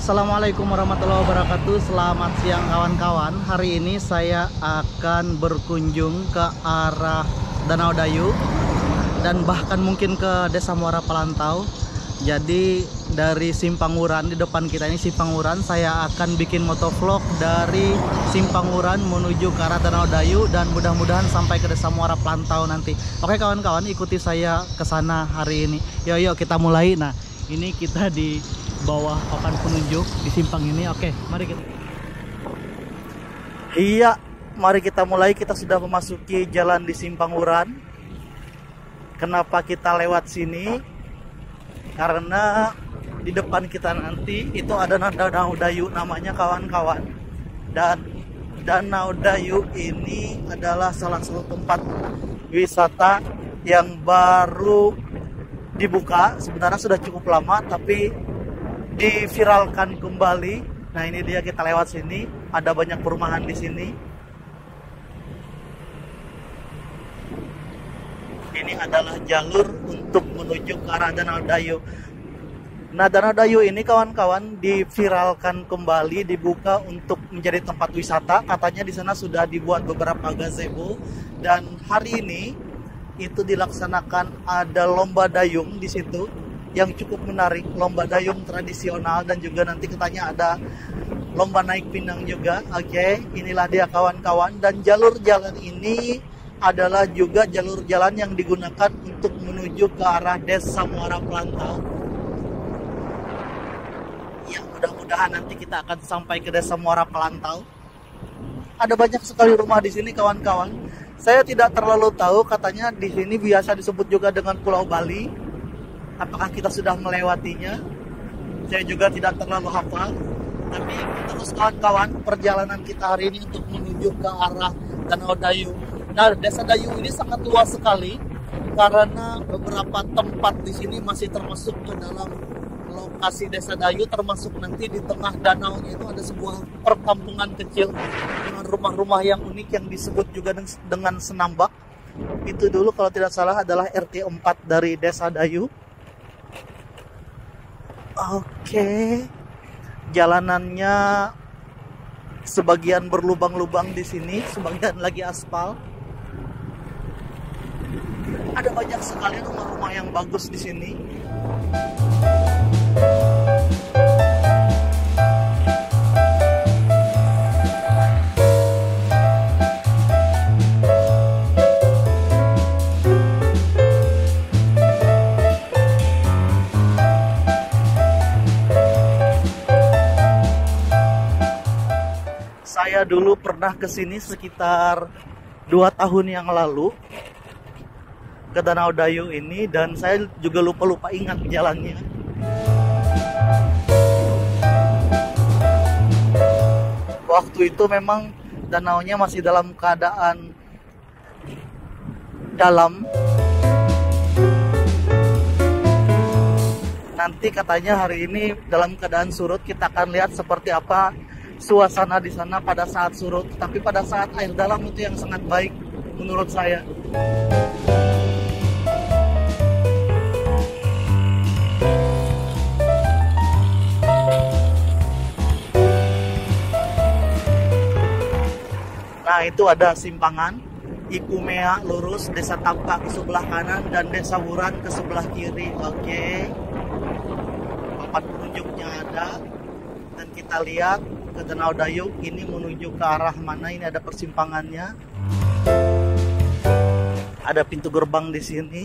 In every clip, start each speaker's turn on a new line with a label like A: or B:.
A: Assalamualaikum warahmatullahi wabarakatuh. Selamat siang kawan-kawan. Hari ini saya akan berkunjung ke arah Danau Dayu dan bahkan mungkin ke Desa Muara Palantau. Jadi dari Simpanguran, di depan kita ini Simpanguran, saya akan bikin motovlog dari Simpanguran menuju ke arah Danau Dayu dan mudah-mudahan sampai ke Desa Muara Palantau nanti. Oke kawan-kawan, ikuti saya ke sana hari ini. Yuk kita mulai. Nah, ini kita di bawah papan penunjuk di simpang ini. Oke, mari kita. Iya, mari kita mulai. Kita sudah memasuki jalan di Simpanguran. Kenapa kita lewat sini? Karena di depan kita nanti itu ada Danau Dayu namanya kawan-kawan. Dan Danau Dayu ini adalah salah satu tempat wisata yang baru dibuka. Sebenarnya sudah cukup lama tapi diviralkan kembali. Nah, ini dia, kita lewat sini. Ada banyak perumahan di sini. Ini adalah jalur untuk menuju ke arah Danau Dayu. Nah, Danau Dayu ini kawan-kawan diviralkan kembali, dibuka untuk menjadi tempat wisata. Katanya di sana sudah dibuat beberapa gazebo dan hari ini itu dilaksanakan ada lomba dayung di situ yang cukup menarik, lomba dayung tradisional dan juga nanti katanya ada lomba naik pinang juga. Oke, inilah dia kawan-kawan, dan jalur jalan ini adalah juga jalur jalan yang digunakan untuk menuju ke arah Desa Muara Palantau. Ya, mudah-mudahan nanti kita akan sampai ke Desa Muara Palantau. Ada banyak sekali rumah di sini kawan-kawan. Saya tidak terlalu tahu, katanya di sini biasa disebut juga dengan Pulau Bali. Apakah kita sudah melewatinya? Saya juga tidak terlalu hafal. Tapi terus kawan-kawan, perjalanan kita hari ini untuk menuju ke arah Danau Dayu. Nah, Desa Dayu ini sangat luas sekali karena beberapa tempat di sini masih termasuk ke dalam lokasi Desa Dayu, termasuk nanti di tengah danaunya itu ada sebuah perkampungan kecil dengan rumah-rumah yang unik yang disebut juga dengan Senambak. Itu dulu kalau tidak salah adalah RT 4 dari Desa Dayu. Oke, jalanannya sebagian berlubang-lubang di sini, sebagian lagi aspal. Ada banyak sekali rumah-rumah yang bagus di sini. Saya dulu pernah ke sini sekitar 2 tahun yang lalu ke Danau Dayu ini, dan saya juga lupa ingat jalannya. Waktu itu memang danaunya masih dalam keadaan dalam. Nanti katanya hari ini dalam keadaan surut. Kita akan lihat seperti apa suasana di sana pada saat surut. Tapi pada saat air dalam itu yang sangat baik menurut saya. Nah, itu ada simpangan Ikumea lurus, Desa Tampak ke sebelah kanan dan Desa Wuran ke sebelah kiri. Oke, papan penunjuknya ada dan kita lihat ke Danau Dayu ini menuju ke arah mana. Ini ada persimpangannya, ada pintu gerbang di sini.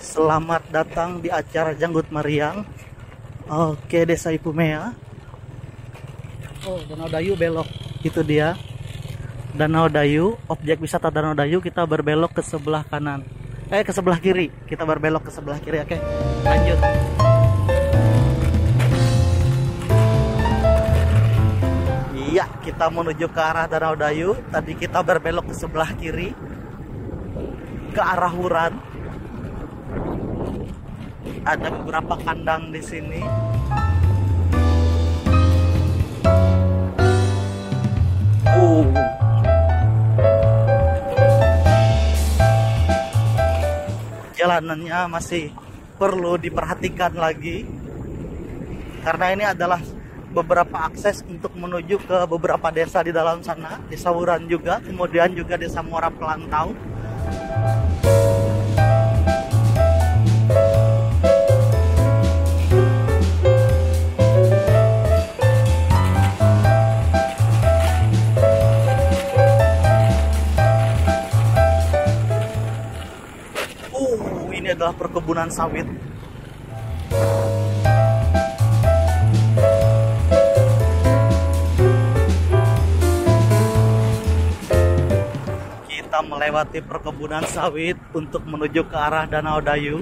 A: Selamat datang di acara Janggut Mariang. Oke, Desa Ikumea. Oh, Danau Dayu belok. Itu dia Danau Dayu, objek wisata Danau Dayu. Kita berbelok ke sebelah kanan. Ke sebelah kiri. Kita berbelok ke sebelah kiri. Oke, lanjut. Iya, kita menuju ke arah Danau Dayu. Tadi kita berbelok ke sebelah kiri ke arah Wuran. Ada beberapa kandang di sini. jalanannya masih perlu diperhatikan lagi, karena ini adalah beberapa akses untuk menuju ke beberapa desa di dalam sana, Desa Wuran juga, kemudian juga Desa Muara Pelantau. Ini adalah perkebunan sawit. Kita melewati perkebunan sawit untuk menuju ke arah Danau Dayu.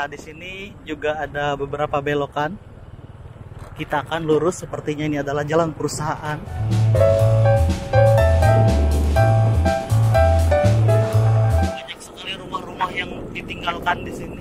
A: Di sini juga ada beberapa belokan. Kita akan lurus, sepertinya ini adalah jalan perusahaan. Banyak sekali rumah-rumah yang ditinggalkan di sini.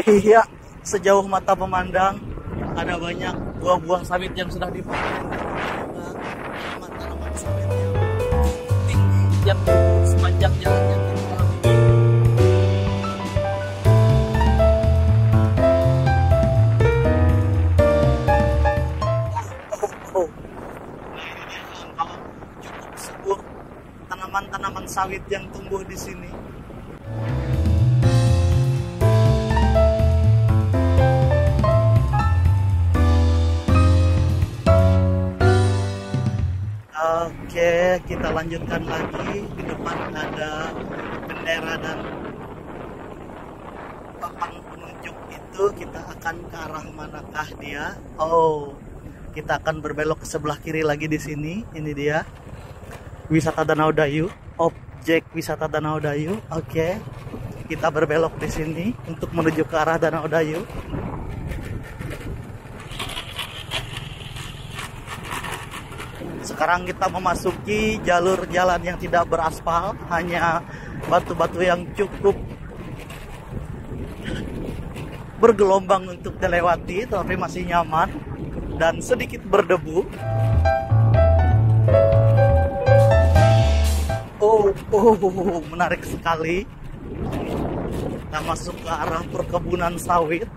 A: Iya, sejauh mata memandang ada banyak buah-buah sawit yang sudah dipanen. Tanaman sawit yang tinggi yang sepanjang jalan yang terlalu tinggi. Cukup subur tanaman-tanaman sawit yang tumbuh di sini. Oke, kita lanjutkan lagi. Di depan ada bendera dan papan penunjuk itu. Kita akan ke arah manakah dia? Oh, kita akan berbelok ke sebelah kiri lagi di sini. Ini dia, wisata Danau Dayu, objek wisata Danau Dayu. Oke, kita berbelok di sini untuk menuju ke arah Danau Dayu. Sekarang kita memasuki jalur jalan yang tidak beraspal, hanya batu-batu yang cukup bergelombang untuk dilewati, tapi masih nyaman dan sedikit berdebu. Oh, menarik sekali. Kita masuk ke arah perkebunan sawit.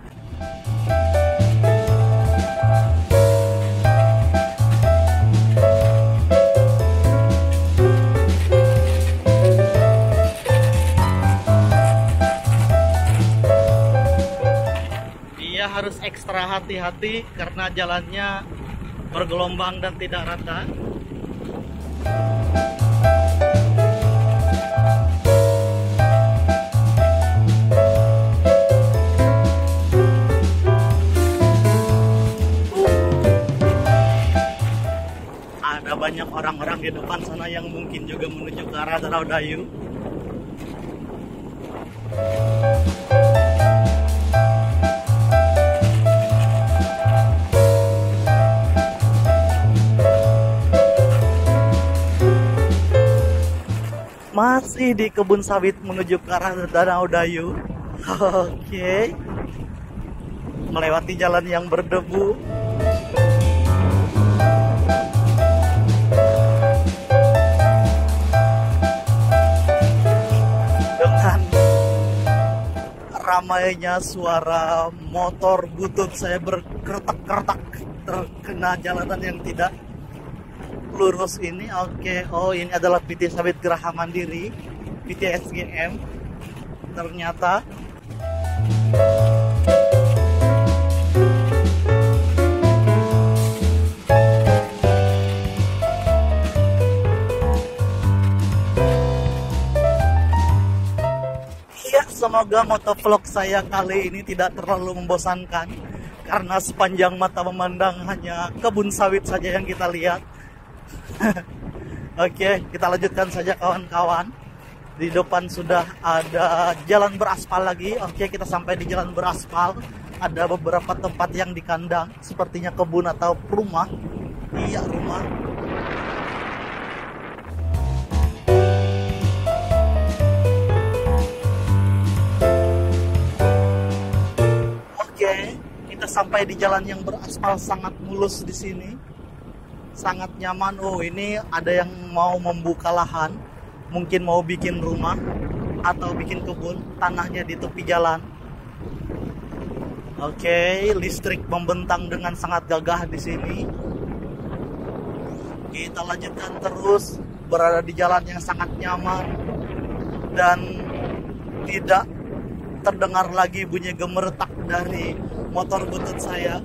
A: Harus ekstra hati-hati karena jalannya bergelombang dan tidak rata. Ada banyak orang-orang di depan sana yang mungkin juga menuju ke arah Danau Dayu. Masih di kebun sawit menuju ke arah Danau Dayu. Oke. Melewati jalan yang berdebu. Dengan ramainya suara motor butut saya berkertak-kertak terkena jalanan yang tidak lurus ini. Oke. Oh, ini adalah PT Sawit Geraha Mandiri, PT SGM. Ternyata ya, semoga motovlog saya kali ini tidak terlalu membosankan, karena sepanjang mata memandang hanya kebun sawit saja yang kita lihat. Oke, kita lanjutkan saja kawan-kawan. Di depan sudah ada jalan beraspal lagi. Oke, kita sampai di jalan beraspal. Ada beberapa tempat yang di kandang, sepertinya kebun atau rumah. Iya, rumah. Oke, kita sampai di jalan yang beraspal, sangat mulus di sini. Sangat nyaman. Oh, ini ada yang mau membuka lahan. Mungkin mau bikin rumah atau bikin kebun, tanahnya di tepi jalan. Oke, listrik membentang dengan sangat gagah di sini. Kita lanjutkan terus, berada di jalan yang sangat nyaman dan tidak terdengar lagi bunyi gemeretak dari motor butut saya.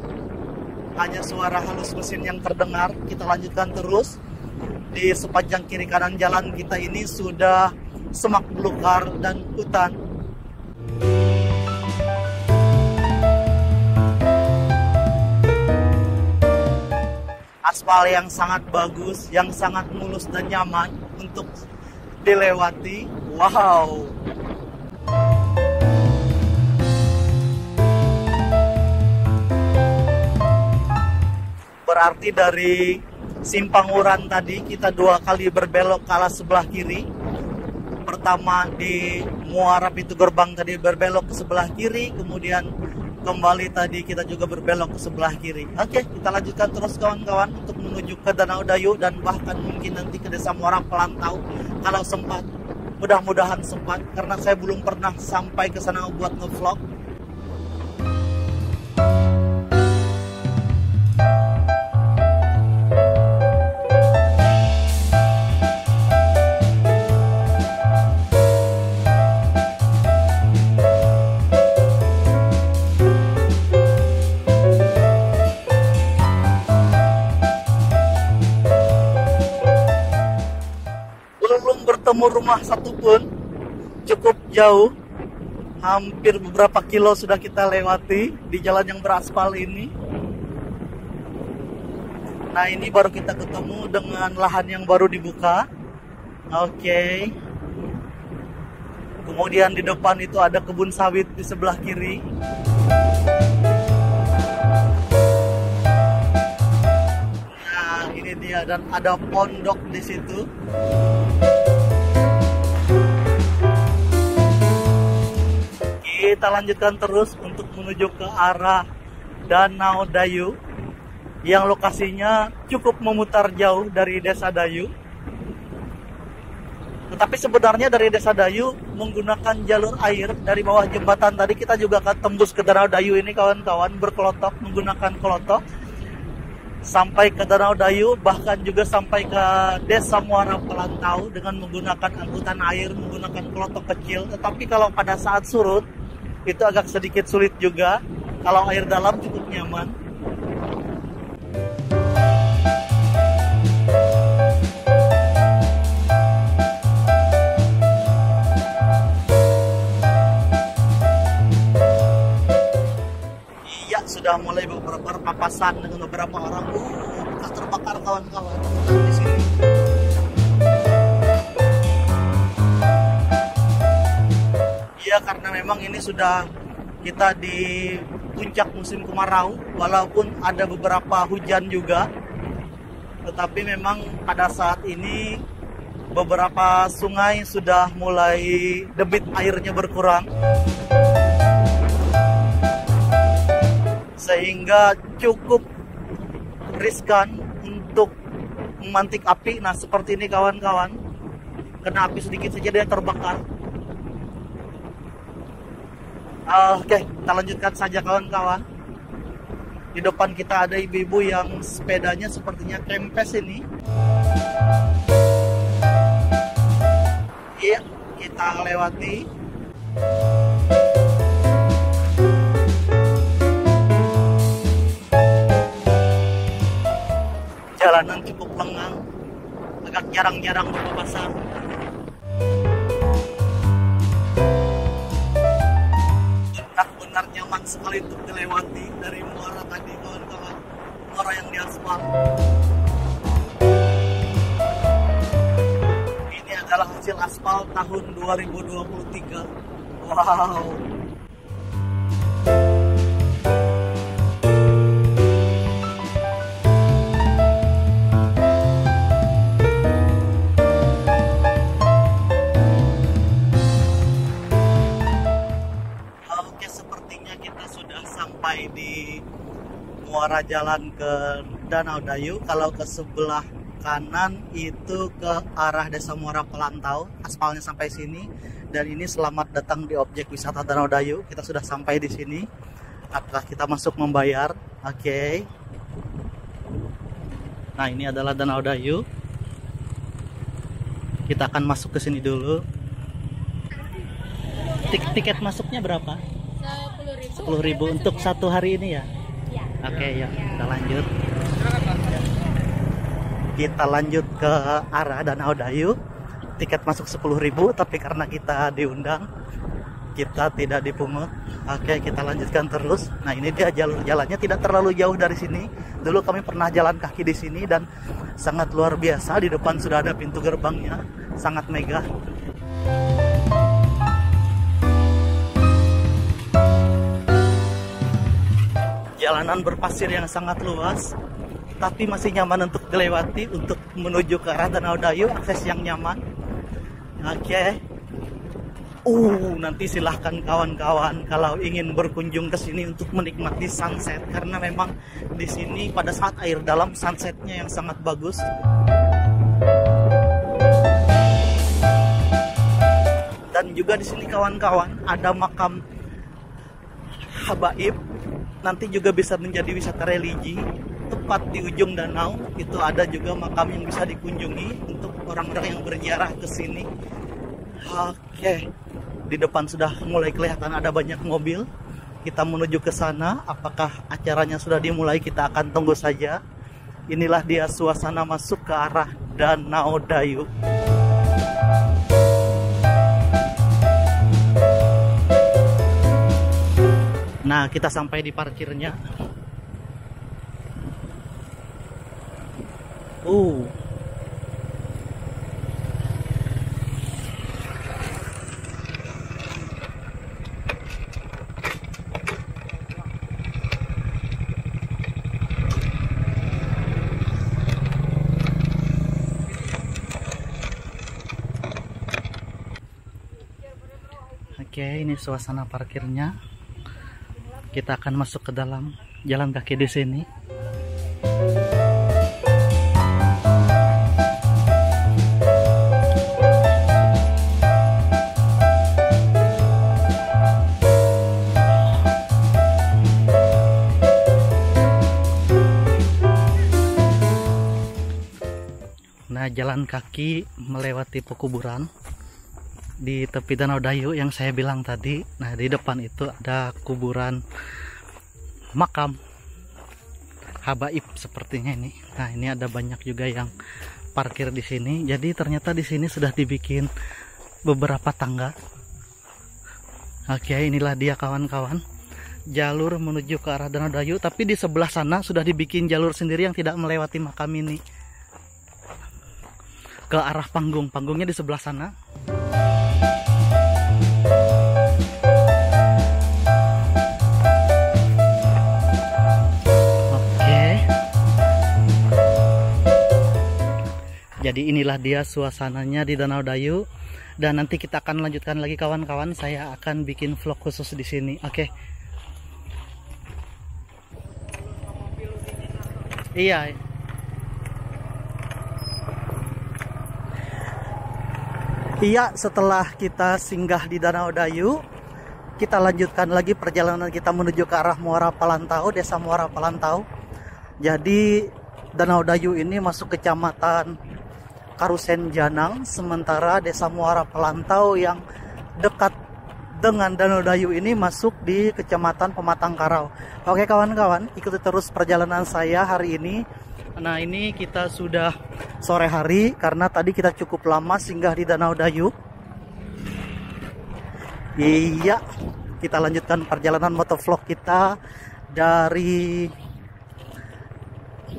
A: Hanya suara halus mesin yang terdengar. Kita lanjutkan terus. Di sepanjang kiri kanan jalan kita ini sudah semak belukar dan hutan. Aspal yang sangat bagus, yang sangat mulus dan nyaman untuk dilewati. Wow. Berarti dari Simpang Uran tadi kita 2 kali berbelok ke arah sebelah kiri. Pertama di Muara Pintu Gerbang tadi berbelok ke sebelah kiri, kemudian kembali tadi kita juga berbelok ke sebelah kiri. Oke, kita lanjutkan terus kawan-kawan untuk menuju ke Danau Dayu dan bahkan mungkin nanti ke Desa Muara Pelantau kalau sempat. Mudah-mudahan sempat karena saya belum pernah sampai ke sana buat nge-vlog. Bertemu rumah satupun, cukup jauh, hampir beberapa kilo sudah kita lewati di jalan yang beraspal ini. Nah, ini baru kita ketemu dengan lahan yang baru dibuka. Oke. Kemudian di depan itu ada kebun sawit di sebelah kiri. Nah, ini dia, dan ada pondok di situ. Kita lanjutkan terus untuk menuju ke arah Danau Dayu yang lokasinya cukup memutar jauh dari Desa Dayu. Tetapi sebenarnya dari Desa Dayu menggunakan jalur air dari bawah jembatan tadi kita juga akan tembus ke Danau Dayu ini kawan-kawan, berkelotok menggunakan kelotok sampai ke Danau Dayu, bahkan juga sampai ke Desa Muara Pelantau dengan menggunakan angkutan air, menggunakan kelotok kecil. Tetapi kalau pada saat surut itu agak sedikit sulit juga. Kalau air dalam cukup nyaman. Iya, sudah mulai beberapa papasan dengan beberapa orang. Bekas terbakar kawan-kawan di sini. Ya, karena memang ini sudah kita di puncak musim kemarau, walaupun ada beberapa hujan juga, tetapi memang pada saat ini beberapa sungai sudah mulai debit airnya berkurang, sehingga cukup riskan untuk memantik api. Nah, seperti ini kawan-kawan, kena api sedikit saja dia terbakar. Oke, kita lanjutkan saja kawan-kawan. Di depan kita ada ibu-ibu yang sepedanya sepertinya kempes ini. Iya, kita lewati. Jalanan cukup lengang, agak jarang-jarang berpapasan. Benar-benar nyaman sekali untuk dilewati dari muara tadi kawan-kawan, muara yang diaspal. adalah hasil aspal tahun 2023. Wow. Oke, sepertinya kita sudah sampai di muara jalan ke Danau Dayu. Kalau ke sebelah kanan itu ke arah Desa Muara Pelantau, aspalnya sampai sini. Dan ini selamat datang di objek wisata Danau Dayu. Kita sudah sampai di sini. Apakah kita masuk membayar? Oke. Nah, ini adalah Danau Dayu. Kita akan masuk ke sini dulu. Tiket masuknya berapa? 10.000 untuk satu hari ini ya?
B: Ya.
A: Oke, ya. Kita lanjut. Kita lanjut ke arah Danau Dayu. Tiket masuk 10.000, tapi karena kita diundang, kita tidak dipungut. Oke, kita lanjutkan terus. Nah, ini dia jalur jalannya, tidak terlalu jauh dari sini. Dulu kami pernah jalan kaki di sini dan sangat luar biasa. Di depan sudah ada pintu gerbangnya, sangat megah. Jalanan berpasir yang sangat luas, tapi masih nyaman untuk dilewati untuk menuju ke arah Danau Dayu, akses yang nyaman. Oke. Nanti silahkan kawan-kawan kalau ingin berkunjung ke sini untuk menikmati sunset, karena memang di sini pada saat air dalam sunsetnya yang sangat bagus. Dan juga di sini kawan-kawan ada makam habaib. Nanti juga bisa menjadi wisata religi. Tepat di ujung danau itu ada juga makam yang bisa dikunjungi untuk orang-orang yang berziarah ke sini. Oke, di depan sudah mulai kelihatan ada banyak mobil. Kita menuju ke sana. Apakah acaranya sudah dimulai? Kita akan tunggu saja. Inilah dia suasana masuk ke arah Danau Dayu. Nah, kita sampai di parkirnya. Oke, ini suasana parkirnya. Kita akan masuk ke dalam, jalan kaki di sini. Nah, jalan kaki melewati pekuburan di tepi Danau Dayu yang saya bilang tadi. Nah, di depan itu ada kuburan makam habaib sepertinya ini. Nah, ini ada banyak juga yang parkir di sini. Jadi ternyata di sini sudah dibikin beberapa tangga. Oke, inilah dia kawan-kawan, jalur menuju ke arah Danau Dayu, tapi di sebelah sana sudah dibikin jalur sendiri yang tidak melewati makam ini. Ke arah panggungnya di sebelah sana. Jadi inilah dia suasananya di Danau Dayu, dan nanti kita akan lanjutkan lagi kawan-kawan. Saya akan bikin vlog khusus di sini. Oke. Iya. Iya, setelah kita singgah di Danau Dayu, kita lanjutkan lagi perjalanan kita menuju ke arah Muara Pelantau, Desa Muara Pelantau. Jadi Danau Dayu ini masuk kecamatan Karusen Janang, sementara Desa Muara Pelantau yang dekat dengan Danau Dayu ini masuk di Kecamatan Pematang Karau. Oke kawan-kawan, ikuti terus perjalanan saya hari ini. Nah, ini kita sudah sore hari karena tadi kita cukup lama singgah di Danau Dayu. Iya, kita lanjutkan perjalanan motovlog kita dari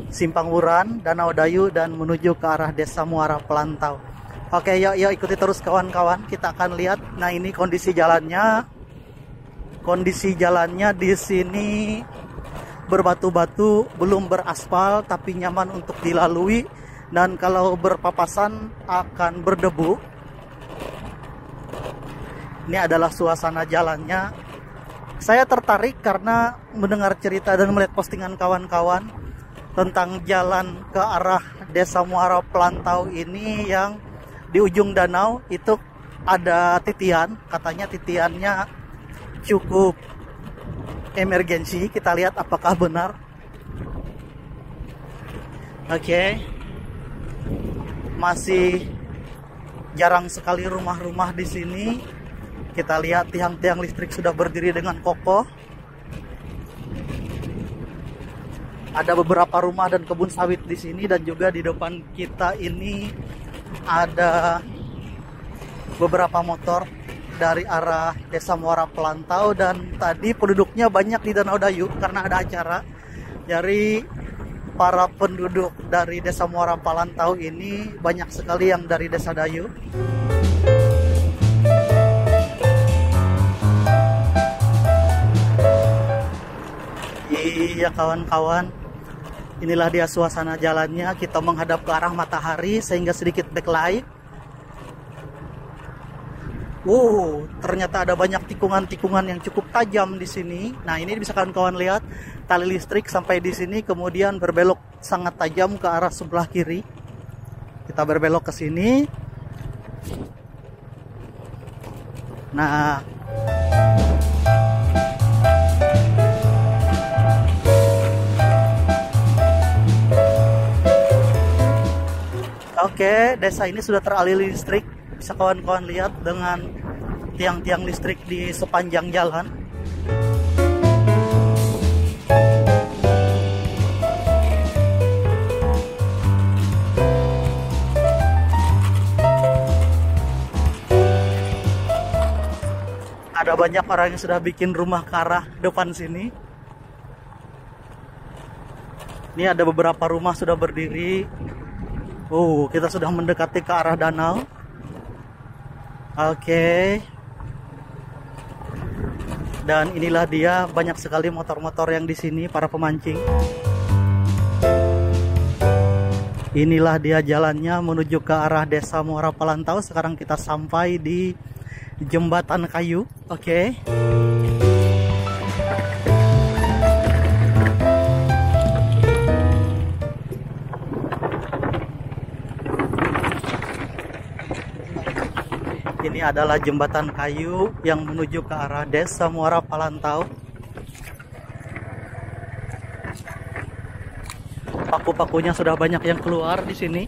A: Simpang Wuran, Danau Dayu, dan menuju ke arah Desa Muara Pelantau. Oke, yuk ikuti terus kawan-kawan. Kita akan lihat. Nah, ini kondisi jalannya. Kondisi jalannya di sini berbatu-batu, belum beraspal, tapi nyaman untuk dilalui. Dan kalau berpapasan akan berdebu. Ini adalah suasana jalannya. Saya tertarik karena mendengar cerita dan melihat postingan kawan-kawan tentang jalan ke arah Desa Muara Pelantau ini yang di ujung danau itu ada titian, katanya titiannya cukup emergensi. Kita lihat apakah benar. Oke. Masih jarang sekali rumah-rumah di sini. Kita lihat tiang-tiang listrik sudah berdiri dengan kokoh. Ada beberapa rumah dan kebun sawit di sini, dan juga di depan kita ini ada beberapa motor dari arah Desa Muara Pelantau, dan tadi penduduknya banyak di Danau Dayu karena ada acara. Jadi para penduduk dari Desa Muara Pelantau ini banyak sekali yang dari Desa Dayu. Iya kawan-kawan, inilah dia suasana jalannya. Kita menghadap ke arah matahari sehingga sedikit backlight. Ternyata ada banyak tikungan-tikungan yang cukup tajam di sini. Nah, ini bisa kawan-kawan lihat tali listrik sampai di sini, kemudian berbelok sangat tajam ke arah sebelah kiri. Kita berbelok ke sini. Nah, oke, desa ini sudah teraliri listrik. Bisa kawan-kawan lihat dengan tiang-tiang listrik di sepanjang jalan. Ada banyak orang yang sudah bikin rumah ke arah depan sini. Ini ada beberapa rumah sudah berdiri. Kita sudah mendekati ke arah danau. Oke. Dan inilah dia, banyak sekali motor-motor yang di sini, para pemancing. Inilah dia jalannya menuju ke arah Desa Muara Pelantau. Sekarang kita sampai di jembatan kayu. Oke. Ini adalah jembatan kayu yang menuju ke arah Desa Muara Pelantau. Paku-pakunya sudah banyak yang keluar di sini.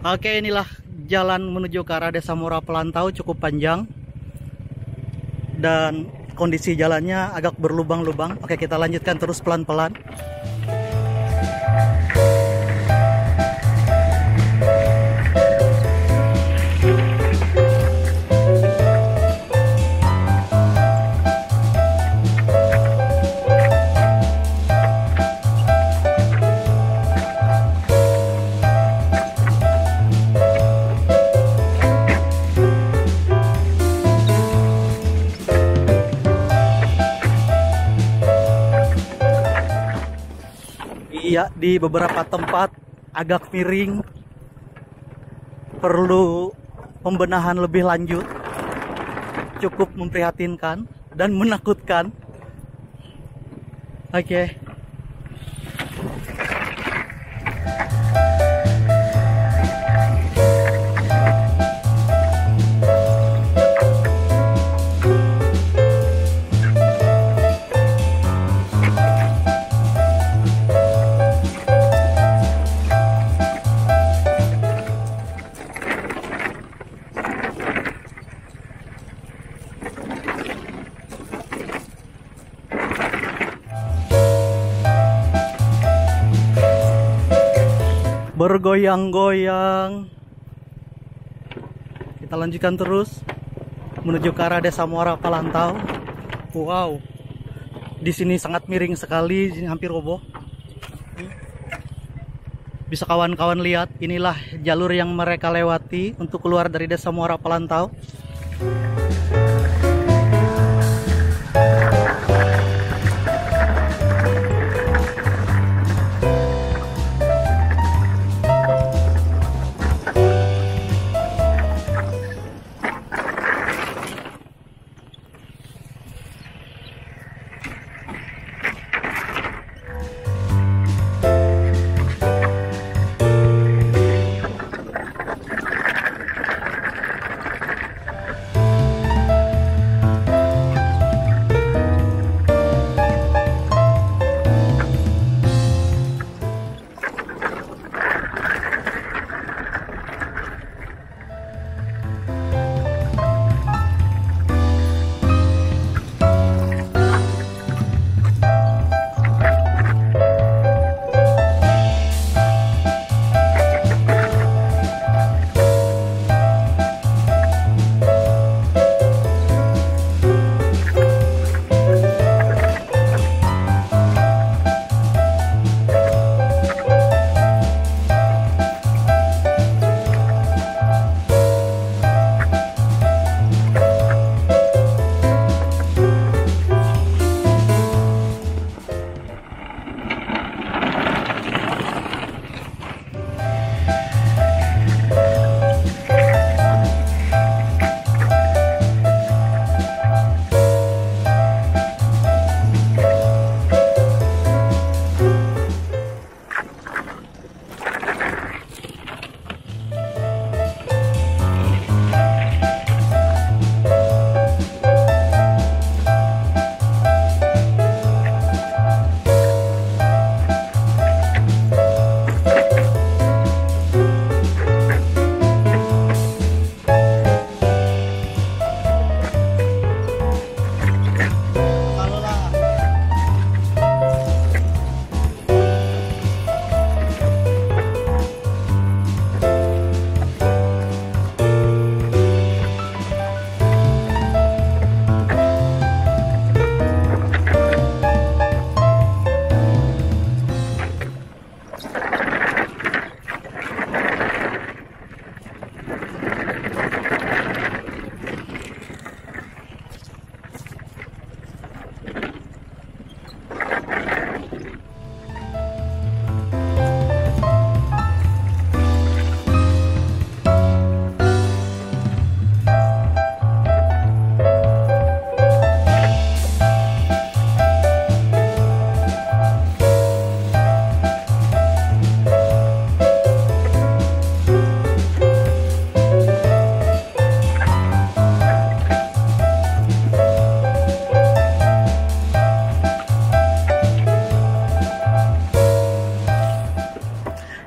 A: Oke, inilah jalan menuju ke arah Desa Muara Pelantau, cukup panjang dan kondisi jalannya agak berlubang-lubang. Oke, kita lanjutkan terus pelan-pelan. Iya, di beberapa tempat agak miring, perlu pembenahan lebih lanjut. Cukup memprihatinkan dan menakutkan. Oke. Bergoyang-goyang Kita lanjutkan terus menuju ke arah Desa Muara Palantau. Wow, di sini sangat miring sekali, di sini hampir roboh. Bisa kawan-kawan lihat, inilah jalur yang mereka lewati untuk keluar dari Desa Muara Palantau.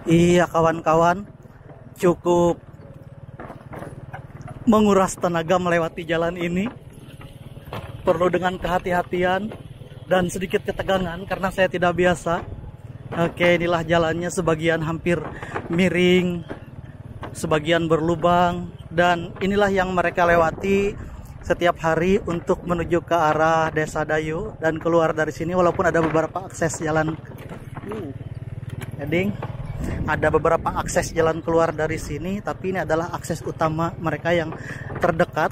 A: Iya kawan-kawan, cukup menguras tenaga melewati jalan ini. Perlu dengan kehati-hatian dan sedikit ketegangan karena saya tidak biasa. Oke, inilah jalannya, sebagian hampir miring, sebagian berlubang, dan inilah yang mereka lewati setiap hari untuk menuju ke arah Desa Dayu dan keluar dari sini. Walaupun ada beberapa akses jalan, ada beberapa akses jalan keluar dari sini, tapi ini adalah akses utama mereka yang terdekat.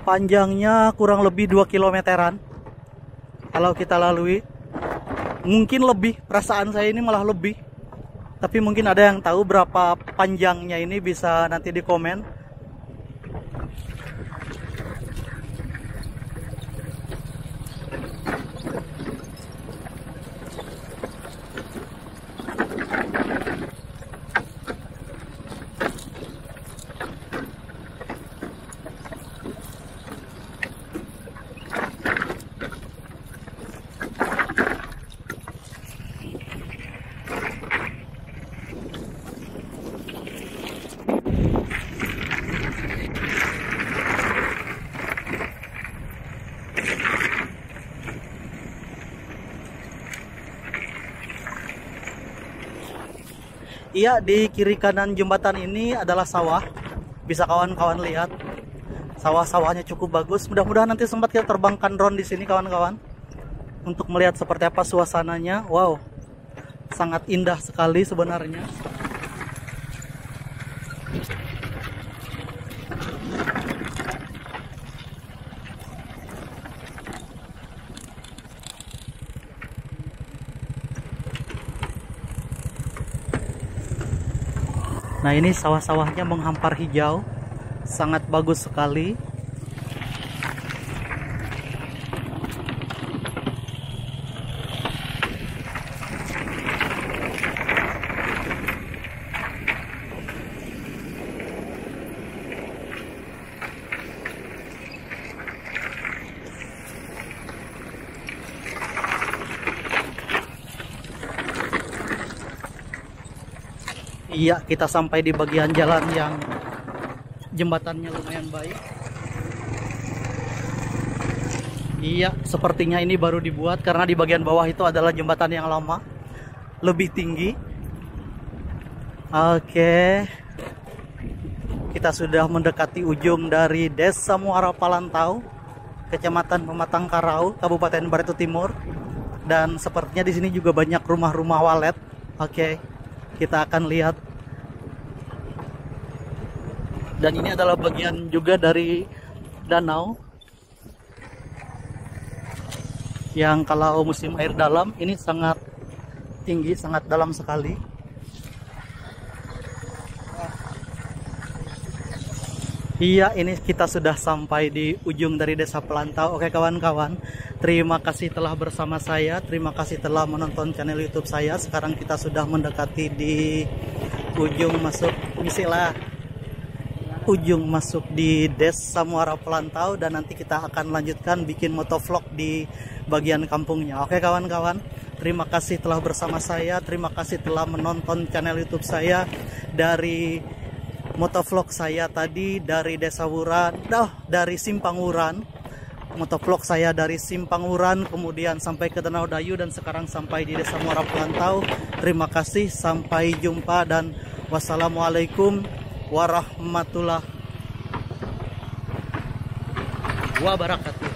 A: Panjangnya kurang lebih 2 kilometeran kalau kita lalui. Mungkin lebih, perasaan saya ini malah lebih. Tapi mungkin ada yang tahu berapa panjangnya ini, bisa nanti di komen. Iya, di kiri kanan jembatan ini adalah sawah. Bisa kawan-kawan lihat. Sawah-sawahnya cukup bagus. Mudah-mudahan nanti sempat kita terbangkan drone di sini kawan-kawan untuk melihat seperti apa suasananya. Wow. Sangat indah sekali sebenarnya. Nah, ini sawah-sawahnya menghampar hijau, sangat bagus sekali. Iya, kita sampai di bagian jalan yang jembatannya lumayan baik. Iya, sepertinya ini baru dibuat karena di bagian bawah itu adalah jembatan yang lama, lebih tinggi. Oke, kita sudah mendekati ujung dari Desa Muara Palantau, Kecamatan Pematang Karau, Kabupaten Barito Timur. Dan sepertinya di sini juga banyak rumah-rumah walet. Oke, kita akan lihat. Dan ini adalah bagian juga dari danau yang kalau musim air dalam ini sangat tinggi, sangat dalam sekali. Iya, ini kita sudah sampai di ujung dari Desa Palantau. Oke kawan-kawan, terima kasih telah bersama saya, terima kasih telah menonton channel YouTube saya. Sekarang kita sudah mendekati di ujung masuk di Desa Muara Palantau, dan nanti kita akan lanjutkan bikin motovlog di bagian kampungnya. Oke kawan-kawan, terima kasih telah bersama saya, terima kasih telah menonton channel YouTube saya. Dari motovlog saya tadi dari Desa Wuran, dari Simpang Wuran, motovlog saya dari Simpang Wuran, kemudian sampai ke Danau Dayu, dan sekarang sampai di Desa Muara Palantau. Terima kasih, sampai jumpa, dan wassalamualaikum warahmatullahi wabarakatuh.